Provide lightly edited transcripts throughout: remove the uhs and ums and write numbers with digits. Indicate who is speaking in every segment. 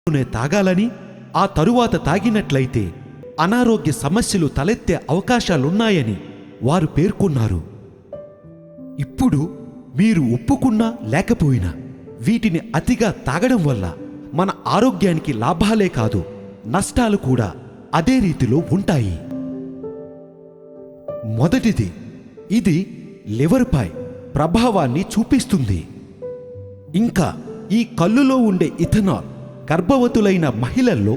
Speaker 1: తాగాలని, ఆ తరువాత తాగినట్లయితే అనారోగ్య సమస్యలు తలెత్తే అవకాశాలున్నాయని వారు పేర్కొన్నారు. ఇప్పుడు మీరు ఒప్పుకున్నా లేకపోయినా వీటిని అతిగా తాగడం వల్ల మన ఆరోగ్యానికి లాభాలే కాదు, నష్టాలు కూడా అదే రీతిలో ఉంటాయి. మొదటిది, ఇది లివర్పై ప్రభావాన్ని చూపిస్తుంది. ఇంకా ఈ కల్లులో ఉండే ఇథనాల్ గర్భవతులైన మహిళల్లో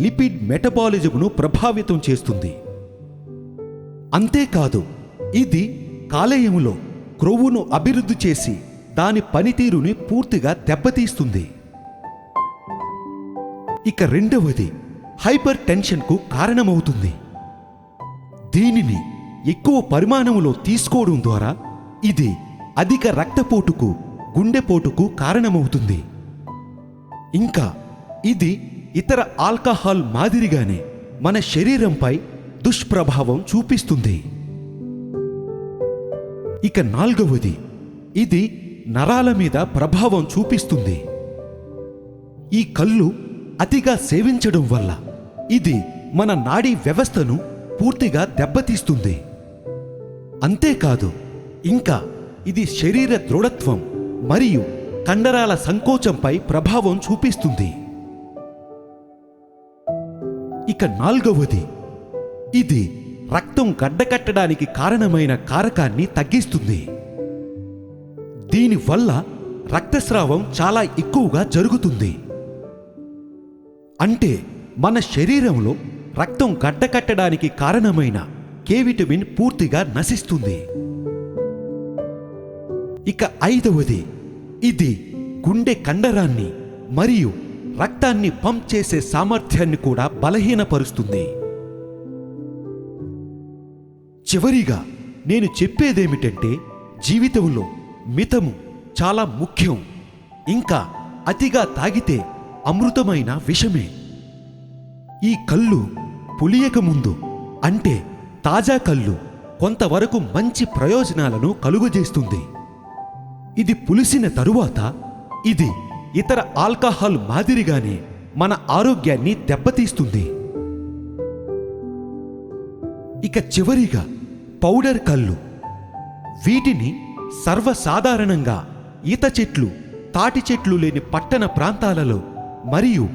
Speaker 1: లిపిడ్ మెటబాలిజంను ప్రభావితం చేస్తుంది. అంతేకాదు, ఇది కాలేయములో క్రొవ్వును అభివృద్ధి చేసి దాని పనితీరుని పూర్తిగా దెబ్బతీస్తుంది. ఇక రెండవది, హైపర్ టెన్షన్కు కారణమవుతుంది. దీనిని ఎక్కువ పరిమాణంలో తీసుకోవడం ద్వారా ఇది అధిక రక్తపోటుకు, గుండెపోటుకు కారణమవుతుంది. ఇంకా ఇది ఇతర ఆల్కహాల్ మాదిరిగానే మన శరీరంపై దుష్ప్రభావం చూపిస్తుంది. ఇక నాలుగవది, ఇది నరాల మీద ప్రభావం చూపిస్తుంది. ఈ కల్లు అతిగా సేవించడం వల్ల ఇది మన నాడీ వ్యవస్థను పూర్తిగా దెబ్బతీస్తుంది. అంతేకాదు, ఇంకా ఇది శరీర దృఢత్వం మరియు కండరాల సంకోచంపై ప్రభావం చూపిస్తుంది. ఇక నాలుగవది, ఇది రక్తం గడ్డకట్టడానికి కారణమైన కారకాన్ని తగ్గిస్తుంది. దీనివల్ల రక్తస్రావం చాలా ఎక్కువగా జరుగుతుంది. అంటే మన శరీరంలో రక్తం గడ్డకట్టడానికి కారణమైన కే విటమిన్ పూర్తిగా నశిస్తుంది. ఇక ఐదవది, ఇది గుండె కండరాన్ని మరియు రక్తాన్ని పంప్ చేసే సామర్థ్యాన్ని కూడా బలహీనపరుస్తుంది. చివరిగా నేను చెప్పేదేమిటంటే, జీవితంలో మితము చాలా ముఖ్యం. ఇంకా అతిగా తాగితే అమృతమైన విషమే. ఈ కల్లు పులియకముందు, అంటే తాజా కల్లు కొంతవరకు మంచి ప్రయోజనాలను కలుగజేస్తుంది. ఇది పులిసిన తరువాత ఇది ఇతర ఆల్కహాల్ మాదిరిగానే మన ఆరోగ్యాన్ని దెబ్బతీస్తుంది. ఇక చివరిగా పౌడర్ కల్లు. వీటిని సర్వసాధారణంగా ఈత చెట్లు, తాటి చెట్లు లేని పట్టణ ప్రాంతాలలో మరియు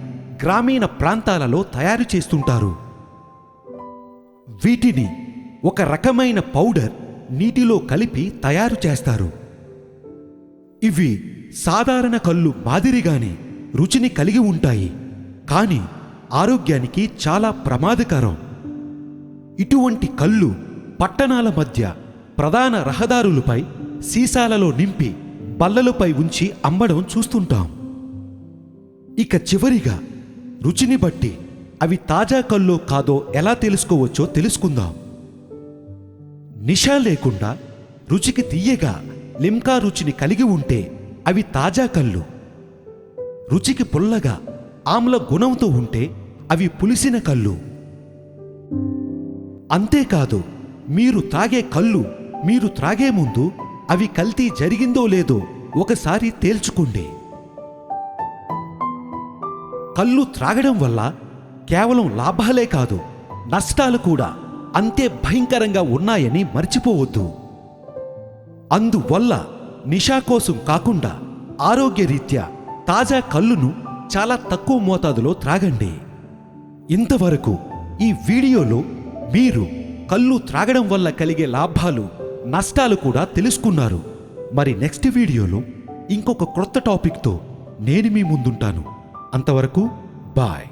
Speaker 1: గ్రామీణ ప్రాంతాలలో తయారు చేస్తుంటారు. వీటిని ఒక రకమైన పౌడర్ నీటిలో కలిపి తయారు చేస్తారు. ఇవి సాధారణ కల్లు మాదిరిగానే రుచిని కలిగి ఉంటాయి, కానీ ఆరోగ్యానికి చాలా ప్రమాదకరం. ఇటువంటి కల్లు పట్టణాల మధ్య ప్రధాన రహదారులపై సీసాలలో నింపి బల్లలపై ఉంచి అమ్మడం చూస్తుంటాం. ఇక చివరిగా, రుచిని బట్టి అవి తాజా కల్లో కాదో ఎలా తెలుసుకోవచ్చో తెలుసుకుందాం. నిషా లేకుండా రుచికి తీయగా లిమ్కా రుచిని కలిగి ఉంటే అవి తాజా కళ్ళు. రుచికి పుల్లగా ఆమ్ల గుణంతో ఉంటే అవి పులిసిన కళ్ళు. అంతేకాదు, మీరు త్రాగే కళ్ళు మీరు త్రాగే ముందు అవి కల్తీ జరిగిందో లేదో ఒకసారి తేల్చుకోండి. కళ్ళు త్రాగడం వల్ల కేవలం లాభాలే కాదు, నష్టాలు కూడా అంతే భయంకరంగా ఉన్నాయని మర్చిపోవద్దు. అందువల్ల నిషా కోసం కాకుండా ఆరోగ్యరీత్యా తాజా కళ్ళును చాలా తక్కువ మోతాదులో త్రాగండి. ఇంతవరకు ఈ వీడియోలో మీరు కళ్ళు త్రాగడం వల్ల కలిగే లాభాలు, నష్టాలు కూడా తెలుసుకున్నారు. మరి నెక్స్ట్ వీడియోలో ఇంకొక క్రొత్త టాపిక్తో నేను మీ ముందుంటాను. అంతవరకు బాయ్.